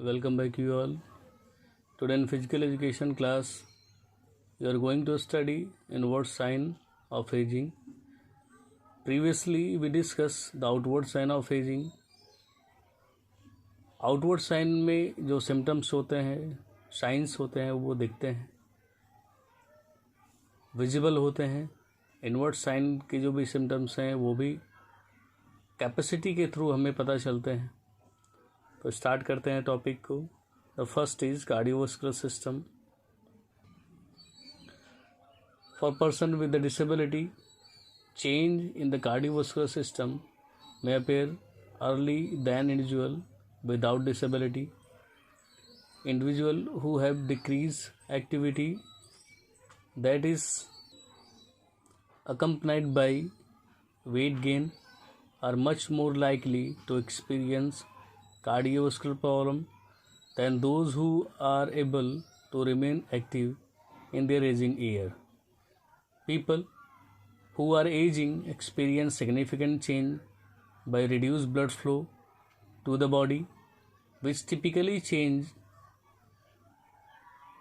Welcome back you all. Today in physical education class, we are going to study inward sign of aging. Previously, we discussed the outward sign of aging. Outward sign में जो symptoms होते हैं, science होते हैं, वो दिखते हैं, visible होते हैं. इनवर्ड साइन के जो भी सिम्टम्स हैं वो भी कैपेसिटी के थ्रू हमें पता चलते हैं. तो स्टार्ट करते हैं टॉपिक को. The first is cardiovascular system. For person with the disability, change in the cardiovascular system may appear early than individual without disability. Individual who have decreased activity that is accompanied by weight gain are much more likely to experience cardiovascular problem than those who are able to remain active in their aging year. People who are aging experience significant change by reduced blood flow to the body, which typically change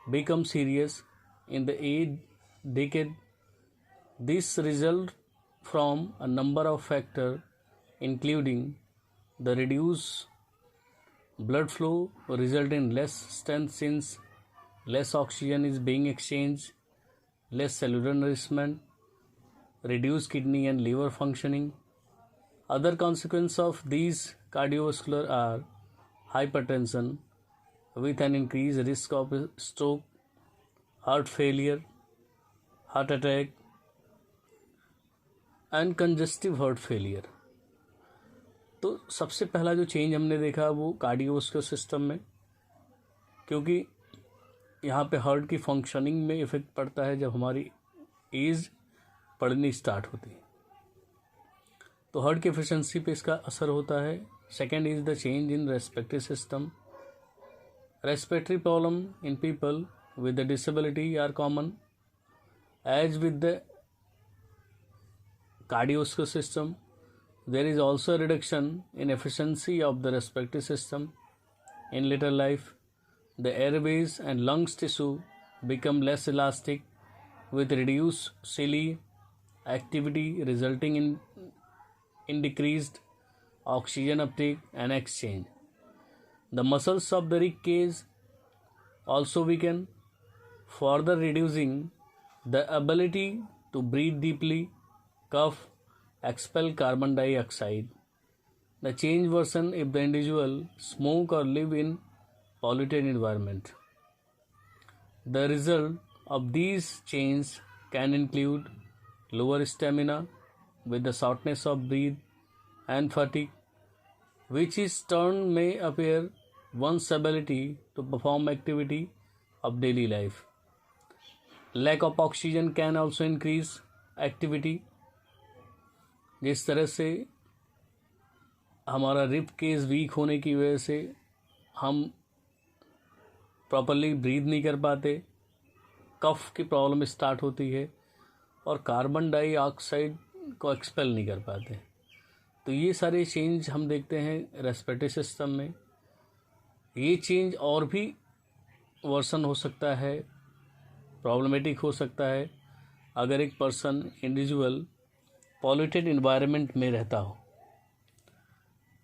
become serious in the eighth decade. This result from a number of factors, including the reduced blood flow result in less strength since less oxygen is being exchanged, less cellular nourishment, reduced kidney and liver functioning. Other consequences of these cardiovascular are hypertension with an increased risk of stroke, heart failure, heart attack, and congestive heart failure. तो सबसे पहला जो change हमने देखा वो cardiovascular system में, क्योंकि यहाँ पे हार्ट की फंक्शनिंग में इफ़ेक्ट पड़ता है जब हमारी एज बढ़नी स्टार्ट होती है, तो हार्ट की एफिशिएंसी पे इसका असर होता है. Second is the change in respiratory system. Respiratory problem in people with the disability are common as with the cardiovascular system. There is also a reduction in efficiency of the respiratory system. In later life, the airways and lungs tissue become less elastic with reduced ciliary activity resulting in decreased oxygen uptake and exchange. The muscles of the rib cage also weaken, further reducing the ability to breathe deeply, cough, expel carbon dioxide. The change worsen if the individual smoke or live in polluted environment. The result of these changes can include lower stamina with the shortness of breath and fatigue, which is turn may appear one's ability to perform activity of daily life. Lack of oxygen can also increase activity. जिस तरह से हमारा rib cage week होने की वजह से हम properly breathe नहीं कर पाते, कफ की प्रॉब्लम स्टार्ट होती है और कार्बन डाइऑक्साइड को एक्सपेल नहीं कर पाते. तो ये सारे चेंज हम देखते हैं रेस्पिरेटरी सिस्टम में. ये चेंज और भी वर्सन हो सकता है, प्रॉब्लमेटिक हो सकता है अगर एक पर्सन इंडिविजुअल पॉल्यूटेड इन्वायरमेंट में रहता हो.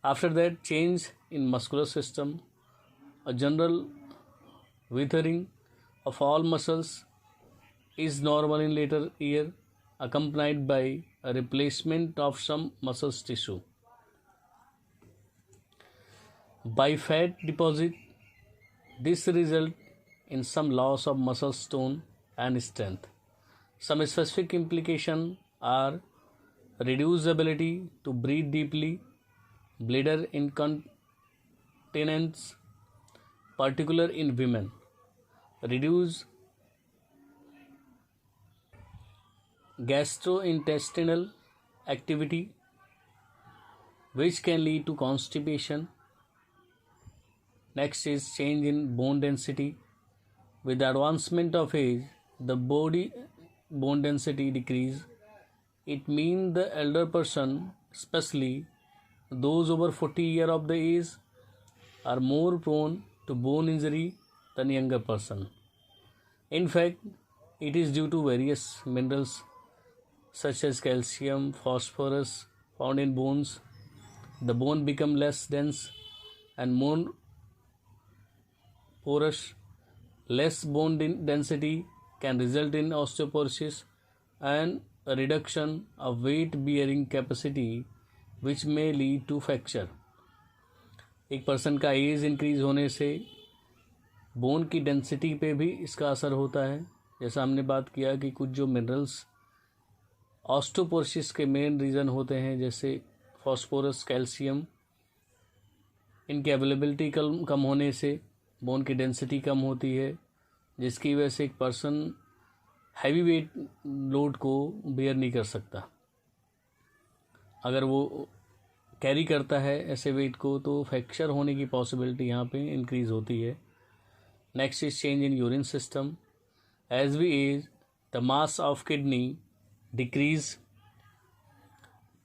After that change in muscular system. A general withering of all muscles is normal in later year, accompanied by a replacement of some muscle tissue by fat deposit. This result in some loss of muscle tone and strength. Some specific implications are reduced ability to breathe deeply, bladder incontinence, particular in women, reduced gastrointestinal activity, which can lead to constipation. Next is change in bone density. With the advancement of age, the body bone density decrease. It means the elder person, especially those over 40 years of the age, are more prone to bone injury than younger person. In fact, it is due to various minerals such as calcium, phosphorus found in bones. The bone become less dense and more porous. Less bone density can result in osteoporosis and a reduction of weight bearing capacity which may lead to fracture. एक person का as increase होने से bone की density पे भी इसका असर होता है. जैसा हमने बात किया कि कुछ जो मिनरल्स ऑस्टियोपोरोसिस के मेन रीज़न होते हैं, जैसे फॉस्फोरस, कैल्शियम, इनकी अवेलेबिलिटी कम होने से बोन की डेंसिटी कम होती है, जिसकी वजह से एक पर्सन हैवी वेट लोड को बेयर नहीं कर सकता. अगर वो कैरी करता है ऐसे वेट को तो फ्रैक्चर होने की पॉसिबिलिटी यहाँ पे इंक्रीज़ होती है. Next is change in urine system. As we age the mass of kidney decrease.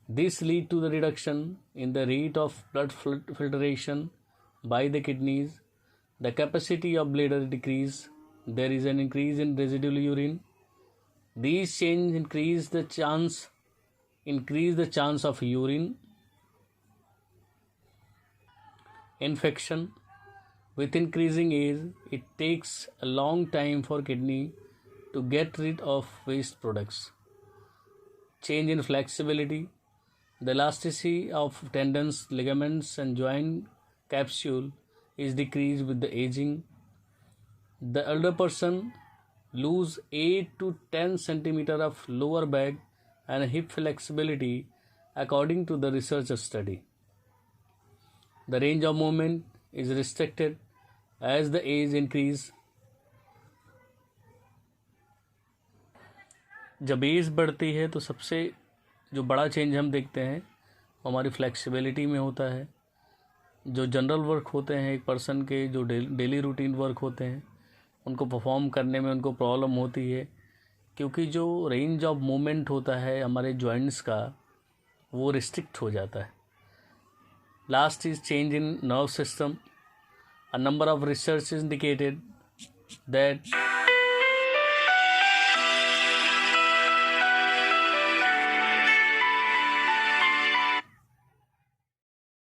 This lead to the reduction in the rate of blood filtration by the kidneys. The capacity of bladder decrease. There is an increase in residual urine. These changes increase the chance of urine infection. With increasing age, it takes a long time for kidney to get rid of waste products. Change in flexibility. The elasticity of tendons, ligaments and joint capsule is decreased with the aging. The elder person lose 8 to 10 centimeter of lower back and hip flexibility according to the research study. The range of movement is restricted as the age increase. जब as बढ़ती है तो सबसे जो बड़ा change हम देखते हैं वो हमारी फ्लेक्सिबिलिटी में होता है. जो जनरल वर्क होते हैं एक पर्सन के, जो डेली रूटीन वर्क होते हैं, उनको परफॉर्म करने में उनको प्रॉब्लम होती है, क्योंकि जो रेंज ऑफ मूवमेंट होता है हमारे जॉइंट्स का वो रिस्ट्रिक्ट हो जाता है. Last is change in nerve system. A number of research indicated that